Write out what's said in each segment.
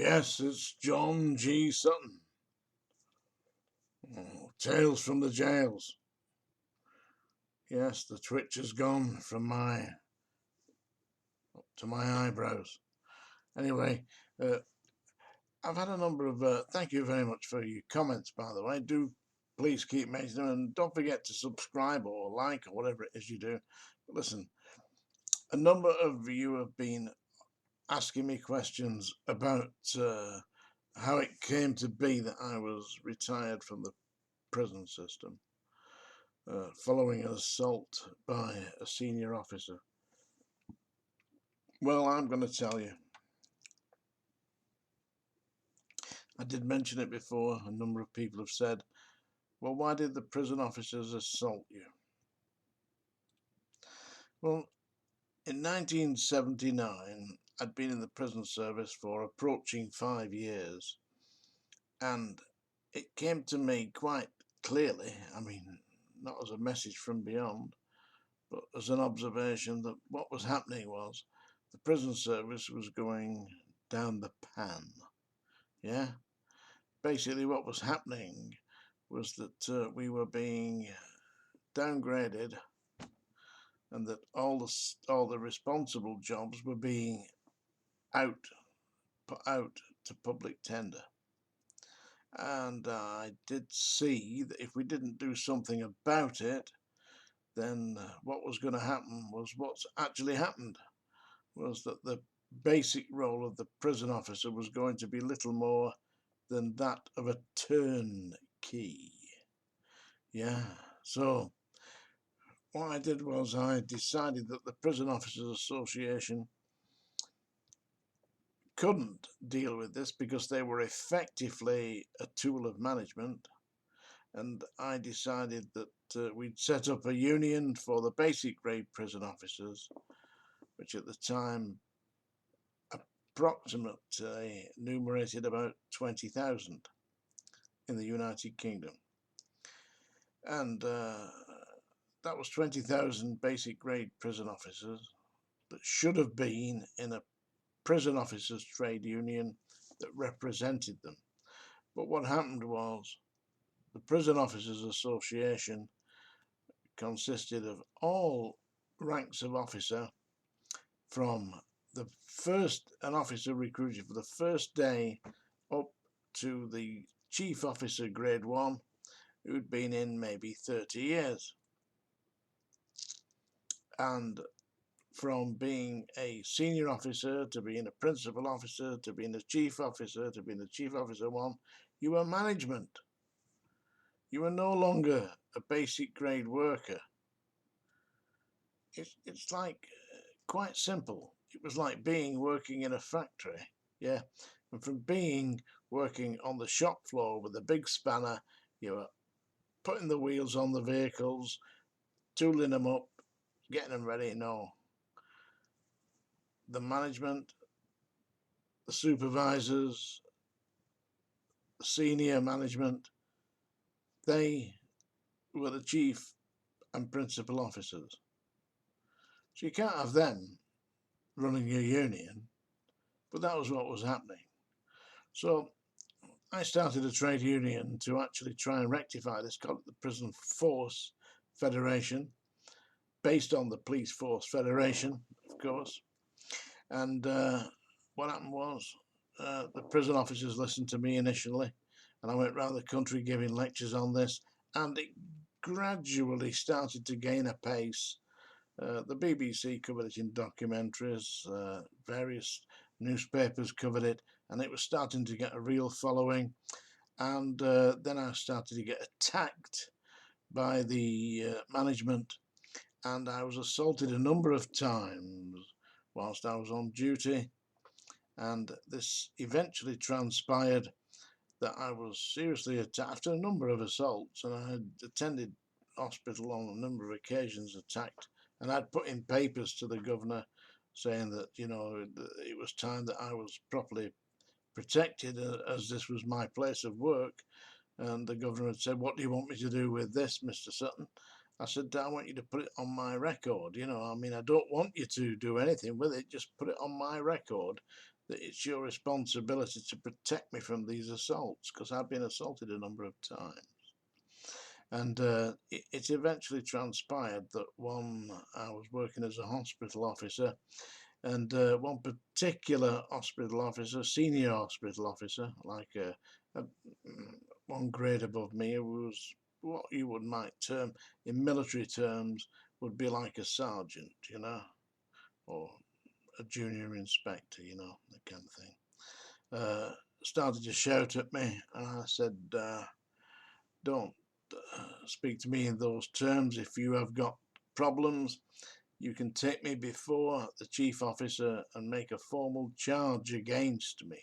Yes, it's John G. Sutton. Oh, Tales from the jails. Yes, the twitch has gone from my up to my eyebrows. Anyway, I've had a number of. Thank you very much for your comments, by the way. Do please keep making them, and don't forget to subscribe or like or whatever it is you do. But listen, a number of you have been asking me questions about how it came to be that I was retired from the prison system following an assault by a senior officer. Well, I'm going to tell you. I did mention it before. A number of people have said, well, why did the prison officers assault you? Well, in 1979, I'd been in the prison service for approaching 5 years, and it came to me quite clearly, I mean, not as a message from beyond, but as an observation that what was happening was the prison service was going down the pan. Yeah? Basically, what was happening was that we were being downgraded, and that all the responsible jobs were being put out to public tender. And I did see that if we didn't do something about it, then what was going to happen was what's actually happened, was that the basic role of the prison officer was going to be little more than that of a turnkey. Yeah, so what I did was I decided that the Prison Officers Association couldn't deal with this because they were effectively a tool of management, and I decided that we'd set up a union for the basic grade prison officers, which at the time approximately enumerated about 20,000 in the United Kingdom. And that was 20,000 basic grade prison officers that should have been in a prison officers trade union that represented them. But what happened was the Prison Officers Association consisted of all ranks of officer, from the first an officer recruited for the first day up to the chief officer grade 1 who'd been in maybe 30 years. And from being a senior officer to being a principal officer to being a chief officer to being a chief officer 1, you were management. You were no longer a basic grade worker. It's like quite simple. It was like working in a factory. Yeah. And from working on the shop floor with a big spanner, you were putting the wheels on the vehicles, tooling them up, getting them ready. No. The management, the supervisors, the senior management, they were the chief and principal officers. So you can't have them running your union, but that was what was happening. So I started a trade union to actually try and rectify this, called the Prison Force Federation, based on the Police Force Federation, of course. And what happened was the prison officers listened to me initially, and I went around the country giving lectures on this, and it gradually started to gain a pace. The BBC covered it in documentaries, various newspapers covered it, and it was starting to get a real following. And then I started to get attacked by the management, and I was assaulted a number of times whilst I was on duty. And this eventually transpired that I was seriously attacked after a number of assaults, and I had attended hospital on a number of occasions, attacked, and I'd put in papers to the governor saying that, you know, it was time that I was properly protected, as this was my place of work. And the governor had said, what do you want me to do with this, Mr. Sutton? I said, I want you to put it on my record. You know, I mean, I don't want you to do anything with it. Just put it on my record that it's your responsibility to protect me from these assaults, because I've been assaulted a number of times. And it eventually transpired that I was working as a hospital officer, and one particular hospital officer, senior hospital officer, like one grade above me, who was what you might term, in military terms, would be like a sergeant, you know, or a junior inspector, you know, that kind of thing. Started to shout at me, and I said, don't speak to me in those terms. If you have got problems, you can take me before the chief officer and make a formal charge against me.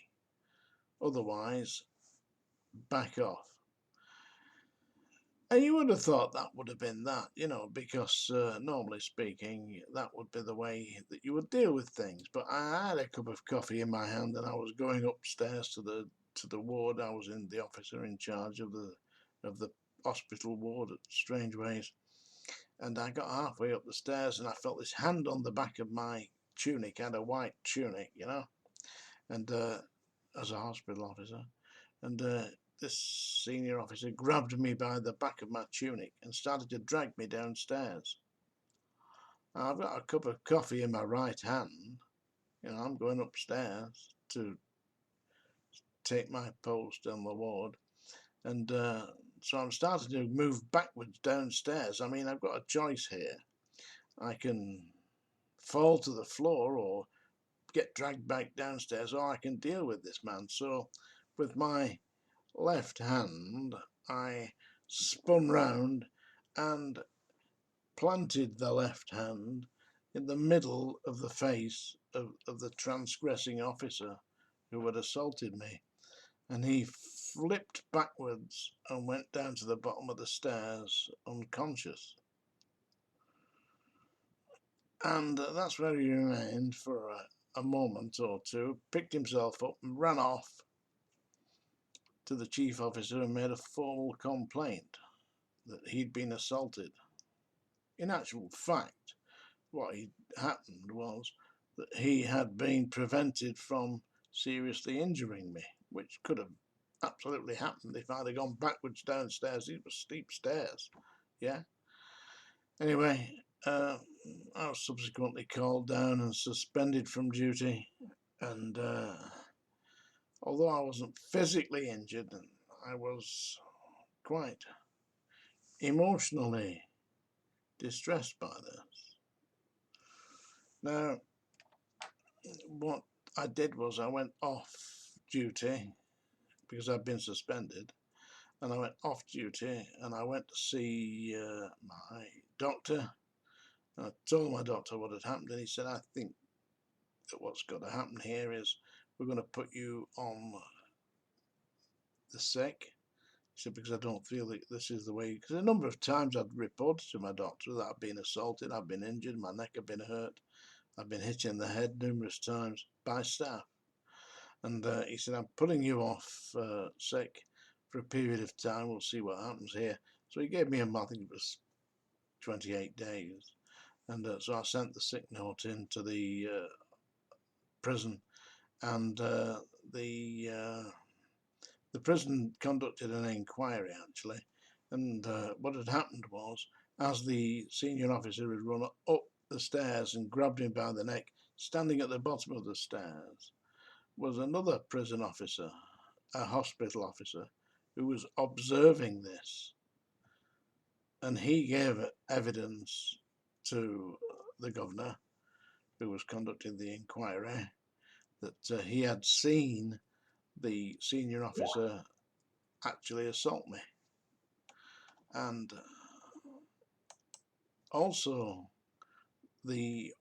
Otherwise, back off. And you would have thought that would have been that, you know, because normally speaking, that would be the way that you would deal with things. But I had a cup of coffee in my hand, and I was going upstairs to the ward. I was the officer in charge of the hospital ward at Strangeways. And I got halfway up the stairs, and I felt this hand on the back of my tunic. I had a white tunic, you know, and as a hospital officer. And this senior officer grabbed me by the back of my tunic and started to drag me downstairs. Now, I've got a cup of coffee in my right hand. You know, I'm going upstairs to take my post on the ward. And so I'm starting to move backwards downstairs. I mean, I've got a choice here. I can fall to the floor or get dragged back downstairs, or I can deal with this man. So with my left hand, I spun round and planted the left hand in the middle of the face of the transgressing officer who had assaulted me, and he flipped backwards and went down to the bottom of the stairs unconscious. And that's where he remained for a moment or two, picked himself up and ran off to the chief officer and made a formal complaint that he'd been assaulted. In actual fact, what had happened was that he had been prevented from seriously injuring me, which could have absolutely happened if I'd have gone backwards downstairs. These were steep stairs, yeah. Anyway, I was subsequently called down and suspended from duty, and although I wasn't physically injured, I was quite emotionally distressed by this. Now, what I did was I went off duty because I'd been suspended, and I went off duty and I went to see my doctor. And I told my doctor what had happened, and he said, I think that what's got to happen here is we're going to put you on the sick. He said, because I don't feel that this is the way, because a number of times I'd reported to my doctor that I'd been assaulted, I'd been injured, my neck had been hurt, I'd been hit in the head numerous times by staff. And he said, I'm putting you off sick for a period of time, we'll see what happens here. So he gave me I think it was 28 days. And so I sent the sick note into the prison, and the prison conducted an inquiry, actually. And what had happened was, as the senior officer had run up the stairs and grabbed him by the neck, standing at the bottom of the stairs was another prison officer, a hospital officer, who was observing this. And he gave evidence to the governor, who was conducting the inquiry, that he had seen the senior officer actually assault me. And also the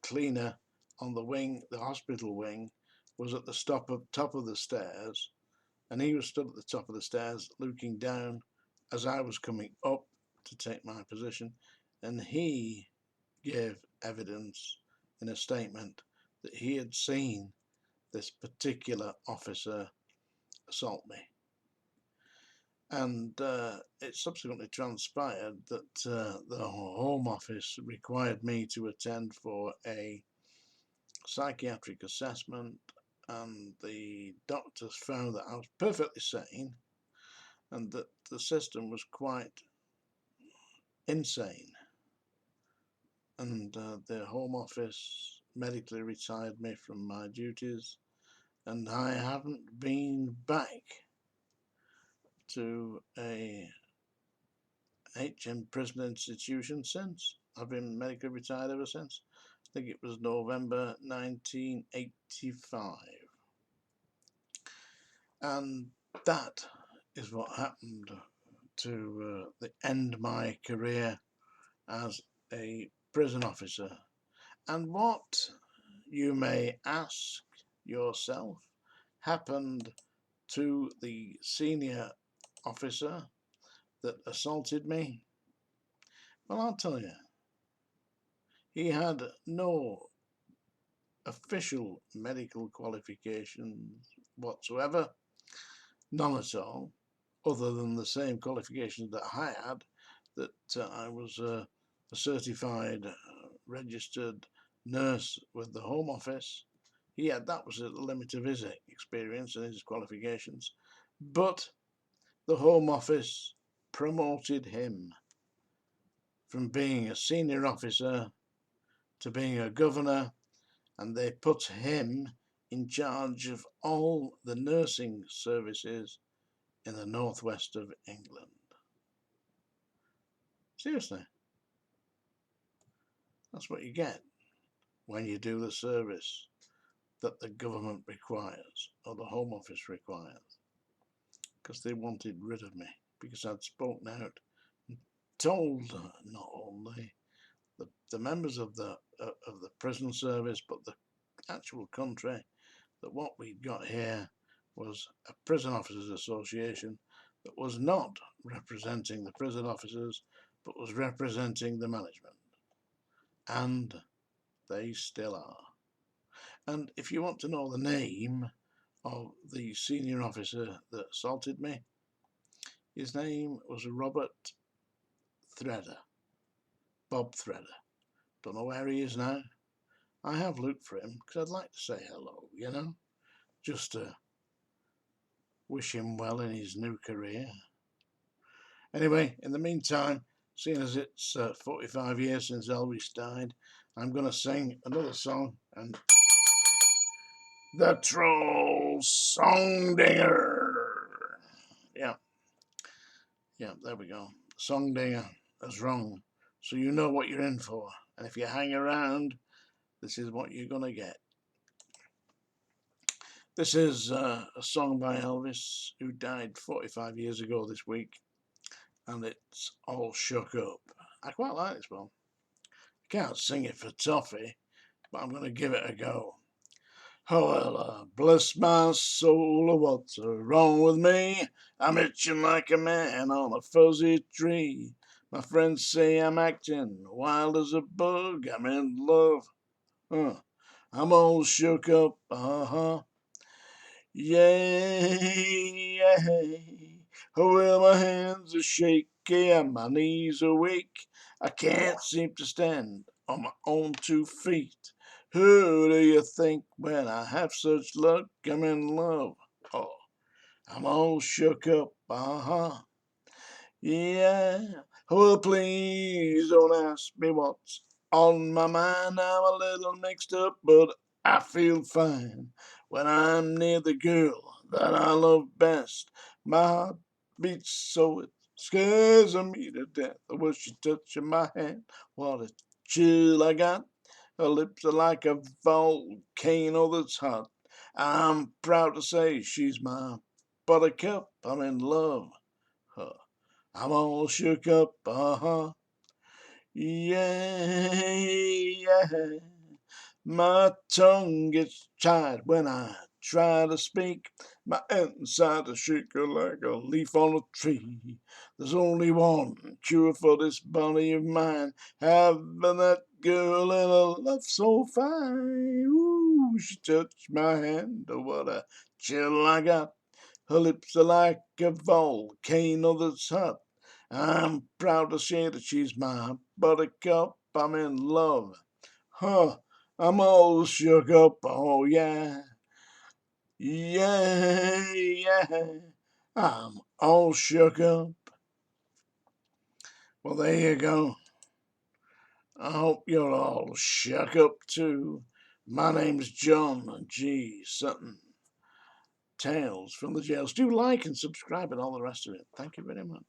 cleaner on the wing, the hospital wing, was at the top of the stairs, and he was stood at the top of the stairs looking down as I was coming up to take my position, and he gave evidence in a statement that he had seen this particular officer assault me. And it subsequently transpired that the Home Office required me to attend for a psychiatric assessment, and the doctors found that I was perfectly sane and that the system was quite insane. And the Home Office medically retired me from my duties, and I haven't been back to a HM Prison institution since. I've been medically retired ever since. I think it was November 1985. And that is what happened to end my career as a prison officer. And what, you may ask yourself, happened to the senior officer that assaulted me? Well, I'll tell you. He had no official medical qualifications whatsoever, none at all, other than the same qualifications that I had, that I was a certified registered nurse with the Home Office. That was the limit of his experience and his qualifications. But the Home Office promoted him from being a senior officer to being a governor, and they put him in charge of all the nursing services in the northwest of England. Seriously, that's what you get when you do the service that the government requires or the Home Office requires, because they wanted rid of me because I'd spoken out and told not only the members of the prison service but the actual country that what we'd got here was a prison officers association that was not representing the prison officers but was representing the management, and they still are. And if you want to know the name of the senior officer that assaulted me, his name was Robert Thredder, Bob Thredder. Don't know where he is now. I have looked for him because I'd like to say hello, just to wish him well in his new career. Anyway, in the meantime, seeing as it's 45 years since Elvis died, I'm going to sing another song, and the Troll Song Dinger. Yeah, there we go. Song Dinger is wrong, so you know what you're in for. And if you hang around, this is what you're going to get. This is a song by Elvis, who died 45 years ago this week, and it's All Shook Up. I quite like this one. I can't sing it for toffee, but I'm going to give it a go. Oh, well, bless my soul, what's wrong with me? I'm itching like a man on a fuzzy tree. My friends say I'm acting wild as a bug. I'm in love. I'm all shook up. Yeah. Oh, well, my hands are shaky and my knees are weak. I can't seem to stand on my own 2 feet. Who do you think when I have such luck? I'm in love. Oh, I'm all shook up. Yeah. Well, please don't ask me what's on my mind. I'm a little mixed up, but I feel fine when I'm near the girl that I love best. My heart beats so it scares me to death. I wish she touching my hand. What a chill I got. Her lips are like a volcano that's hot. I'm proud to say she's my buttercup. I'm in love. I'm all shook up. Yeah. My tongue gets tied when I try to speak. My insides shake like a leaf on a tree. There's only one cure for this body of mine. Having that girl in a love so fine. Ooh, she touched my hand. Oh, what a chill I got. Her lips are like a volcano that's hot. I'm proud to say that she's my buttercup. I'm in love. Huh, I'm all shook up. Oh, yeah. Yeah, yeah. I'm all shook up. Well, there you go. I hope you're all shook up too. My name's John G. Sutton. Tales from the Jails. Do like and subscribe and all the rest of it. Thank you very much.